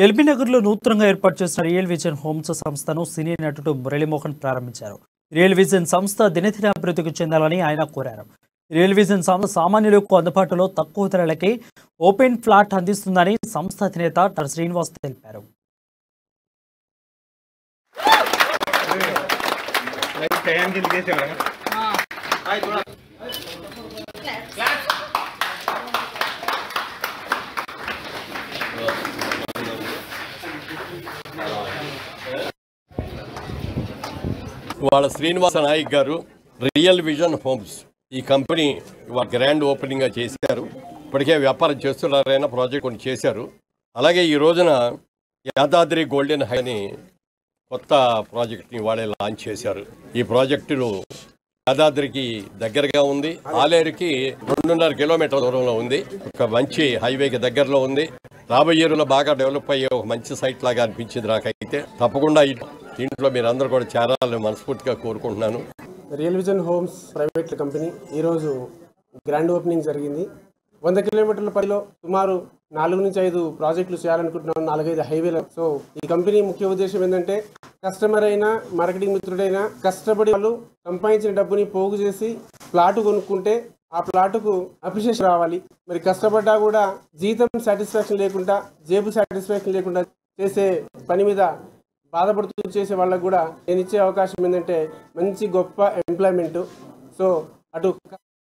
ఎల్బీనగర్లో నూతనంగా ఏర్పాటు చేసిన రియల్ విజన్ హోమ్స్ సంస్థను సినీ నటుడు మురళీమోహన్ ప్రారంభించారు. రియల్ విజన్ సంస్థ దినదిన అభివృద్ధికి చెందాలని ఆయన కోరారు. రియల్ విజన్ సంస్థ సామాన్యులకు అందుబాటులో తక్కువ ధరలకే ఓపెన్ ఫ్లాట్ అందిస్తుందని సంస్థ అధినేత శ్రీనివాస్ తెలిపారు. వాళ్ళ శ్రీనివాస నాయక్ గారు రియల్ విజన్ హోమ్స్ ఈ కంపెనీ గ్రాండ్ ఓపెనింగ్గా చేశారు. ఇప్పటికే వ్యాపారం చేస్తున్నారైనా ప్రాజెక్ట్ కొన్ని చేశారు. అలాగే ఈ రోజున యాదాద్రి గోల్డెన్ హై అని కొత్త ప్రాజెక్ట్ని వాళ్ళే లాంచ్ చేశారు. ఈ ప్రాజెక్టులు యాదాద్రికి దగ్గరగా ఉంది, ఆలేరుకి 2.5 కిలోమీటర్ల దూరంలో ఉంది. ఒక మంచి హైవేకి దగ్గరలో ఉంది. రాబోయే రోజుల్లో బాగా డెవలప్ అయ్యే ఒక మంచి సైట్ లాగా అనిపించింది నాకైతే. తప్పకుండా దీంట్లో మీరు అందరూ కూడా చేరాలని మనస్ఫూర్తిగా కోరుకుంటున్నాను. Real vision homes private company ఈరోజు గ్రాండ్ ఓపెనింగ్ జరిగింది. 100 కిలోమీటర్ల పరిధిలో సుమారు 4 నుంచి 5 ప్రాజెక్టులు చేయాలనుకుంటున్నాను, 4-5 హైవేలు. సో ఈ కంపెనీ ముఖ్య ఉద్దేశం ఏంటంటే కస్టమర్ అయినా మార్కెటింగ్ మిత్రుడైనా కష్టపడి వాళ్ళు సంపాదించిన డబ్బుని పోగు చేసి ప్లాట్ కొనుక్కుంటే ఆ ప్లాటుకు అప్రిషియేషన్ రావాలి. మరి కష్టపడ్డా కూడా జీతం సాటిస్ఫాక్షన్ లేకుండా, జేబు సాటిస్ఫాక్షన్ లేకుండా చేసే పని మీద బాధపడుతూ చేసే వాళ్ళకు కూడా నేను ఇచ్చే అవకాశం ఏంటంటే మంచి గొప్ప ఎంప్లాయ్మెంట్. సో అటు